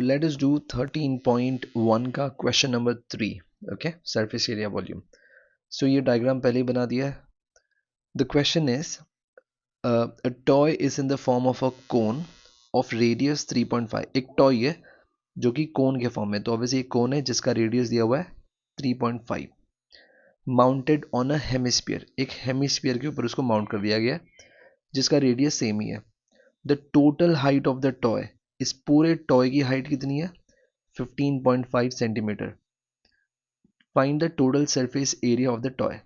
Let us do 13.1 का question number 3. Okay, surface area volume. So ये diagram पहले ही बना दिया है. The question is a toy is in the form of a cone of radius 3.5. एक toy है जो कि कोन के फॉर्म में, तो ऑब्वियसली एक कोन है जिसका रेडियस दिया हुआ है 3.5, माउंटेड ऑन अ हेमिस्फीयर. एक हेमिस्फीयर के ऊपर उसको माउंट कर दिया गया है जिसका रेडियस सेम ही है. The total height of the toy, इस पूरे टॉय की हाइट कितनी है? 15.5 centimetre. Find the total surface area of the toy.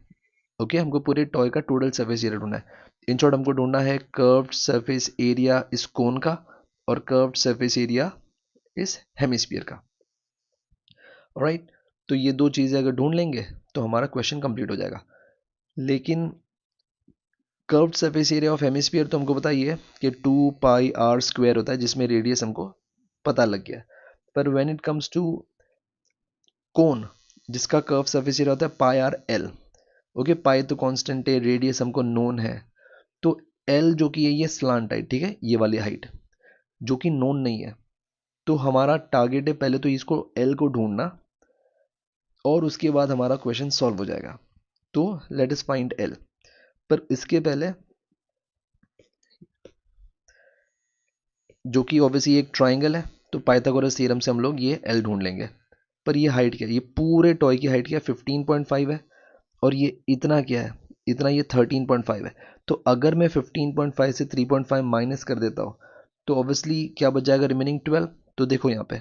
Okay, हमको पूरे टॉय का टोटल सरफेस एरिया ढूंढना है. इन शॉर्ट हमको ढूंढना है कर्व्ड सरफेस एरिया इस कोन का और कर्व्ड सरफेस एरिया इस हेमिस्फीयर का. ऑलराइट, तो ये दो चीजें अगर ढूंढ लेंगे तो हमारा क्वेश्चन कंप्लीट हो जाएगा. लेकिन curved surface area of hemisphere तो हमको बताइए कि 2πr² होता है, जिसमें रेडियस हमको पता लग गया. पर व्हेन इट कम्स टू कोन जिसका कर्व सरफेस एरिया होता है πr/l. ओके, पाई तो कांस्टेंट है, रेडियस हमको नोन है, तो एल जो कि है ये स्लांट हाइट, ठीक है, ये वाली हाइट जो कि नोन नहीं है. तो हमारा टारगेट है पहले तो इसको एल को ढूंढना और उसके बाद हमारा क्वेश्चन सॉल्व हो जाएगा. तो लेट अस फाइंड एल. पर इसके पहले जो कि ऑब्वियसली एक ट्राइंगल है, तो पाइथागोरस थ्योरम से हम लोग ये एल ढूंढ लेंगे. पर ये हाइट क्या है? ये पूरे टॉय की हाइट क्या है? 15.5 है. और ये इतना क्या है? इतना ये 13.5 है. तो अगर मैं 15.5 से 3.5 माइनस कर देता हूँ तो ऑब्वियसली क्या बच जाएगा? रिमेनिंग 12. तो देखो यहाँ पे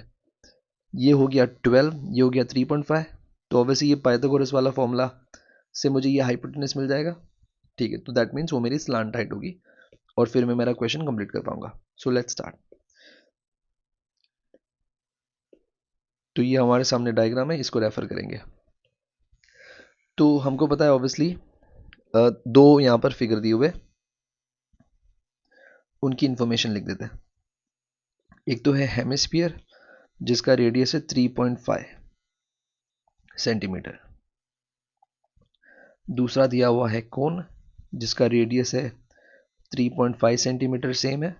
ये हो गया 12, ये हो गया 3.5. तो ऑब्वियसली ये पाइथागोरस वाला फॉर्मूला से मुझे ये हाइपोटेनस मिल जाएगा. ठीक है, तो दैट मीन्स वो मेरी स्लांट हाइट होगी और फिर मैं मेरा क्वेश्चन कंप्लीट कर पाऊंगा. So let's start. तो ये हमारे सामने डायग्राम है, इसको रेफर करेंगे. तो हमको पता है ऑब्वियसली दो यहाँ पर फिगर दिए हुए, उनकी इंफॉर्मेशन लिख देते हैं. एक तो है हेमिस्फीयर जिसका रेडियस है 3.5 सेंटीमीटर. दूसरा दिया हुआ है कोन जिसका रेडियस है 3.5 सेंटीमीटर, सेम है.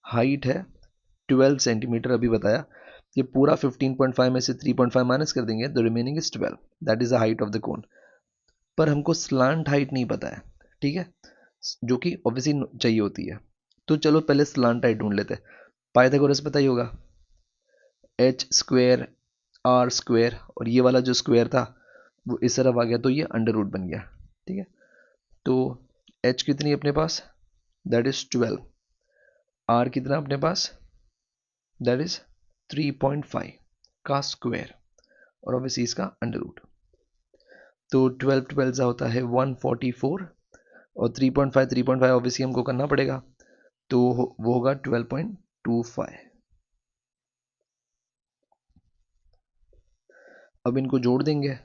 हाइट है 12 सेंटीमीटर. अभी बताया ये पूरा 15.5 में से 3.5 माइनस कर देंगे तो remaining is 12. That is the height of the cone. पर हमको स्लांट हाइट नहीं पता है, ठीक है, जो कि ऑब्वियसली चाहिए होती है. तो चलो पहले स्लांट हाइट ढूंढ लेते हैं. पाइथागोरस पता ही होगा, h² r² और ये वाला जो स्क्वायर था वो इस तरफ आ गया तो ये अंडर रूट बन गया. ठीक है, तो h कितनी है अपने पास? That is 12. r कितना अपने पास? दैट इज 3.5 का स्क्वायर और ऑब्वियसली इसका अंडर रूट. तो 12 12 सा होता है 144 और 3.5 ऑब्वियसली हमको करना पड़ेगा, तो वो होगा 12.25. अब इनको जोड़ देंगे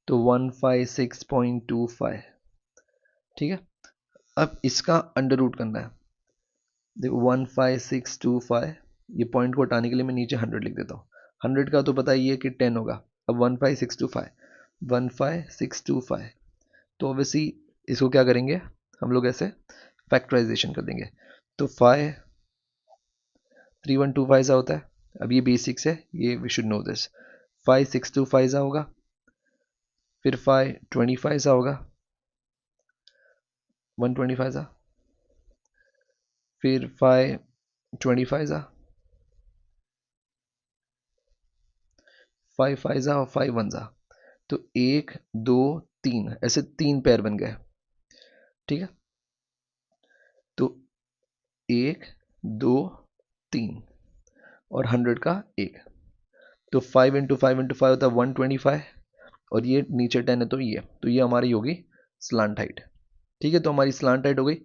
तो 156.25. ठीक है, अब इसका अंडर रूट करना है. देखो 15625, ये पॉइंट को हटाने के लिए मैं नीचे 100 लिख देता हूँ. 100 का तो पता ही है कि 10 होगा. अब 15625 तो ऑब्वियसली इसको क्या करेंगे हम लोग? ऐसे फैक्टराइजेशन कर देंगे. तो 5 3125 सा होता है. अब ये बेसिक्स है, ये वी शुड नो दिस. 5625 सा होगा, फिर 525 सा होगा, 125 सा, फिर 525 सा, 5 सा और 5 सा. तो 1 2 3 ऐसे 3 पैर बन गए. ठीक है, तो 1 2 3 और 100 का 1. तो 5 × 5 × 5 होता है 125 और ये नीचे 10 है तो ये हमारी होगी स्लांट हाइट. ठीक है, तो हमारी स्लांट हाइट हो गई.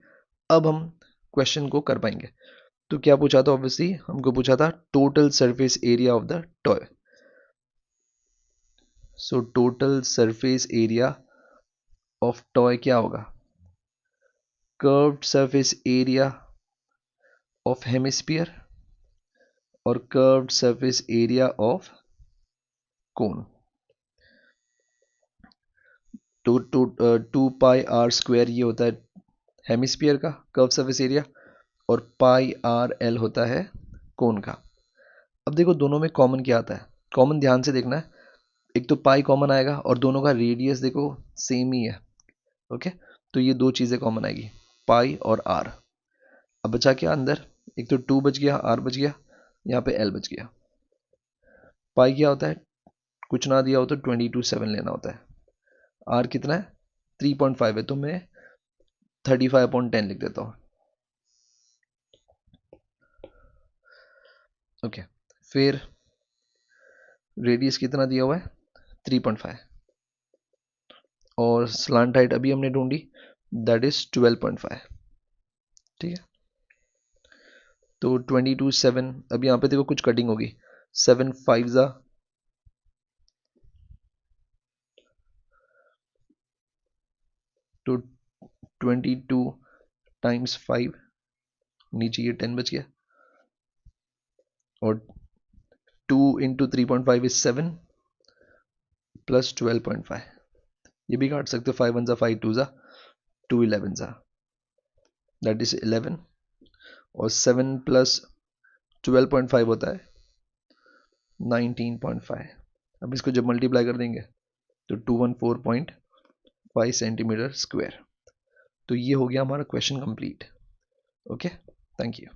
अब हम क्वेश्चन को कर पाएंगे. तो क्या पूछा था? ऑब्वियसली हमको पूछा था total surface area of the toy. So total surface area of toy क्या होगा? Curved surface area of hemisphere और curved surface area of cone. तो 2πr² ये होता है हेमिस्फीयर का कर्व सरफेस एरिया और πrl होता है कोन का. अब देखो दोनों में कॉमन क्या आता है, कॉमन ध्यान से देखना है, एक तो पाई कॉमन आएगा और दोनों का रेडियस देखो सेम ही है। ओके, तो ये दो चीज़ें कॉमन आएगी, पाई और आर। अब बचा क्या अंदर, एक तो 2 बच गया, आर बच गया, यहाँ पे एल बच गया। पाई क्या होता है, कुछ ना दिया हो तो 22/7 लेना होता है। आर कितना है, 3.5 है, तो मैं 35/10 लिख देता हूँ। ओके, फिर रेडियस कितना दिया हुआ है, 3.5, और स्लांट हाइट अभी हमने ढूंढी, दैट इज 12.5। ठीक है, तो 22/7, अब यहाँ पे देखो कुछ कटिंग होगी, 7 5 जा, तो 22 टाइम्स 5, नीचे ये 10 बच गया, और 2 इंटू 3.5 इज 7 प्लस 12.5, ये भी काट सकते हो, 5 1 जा 5 2 जा 2 11 जा, दैट इज 11, और 7 प्लस 12.5 होता है 19.5। अब इसको जब मल्टीप्लाई कर देंगे तो 214.5 सेंटीमीटर स्क्वायर। तो ये हो गया हमारा question complete. Okay, thank you.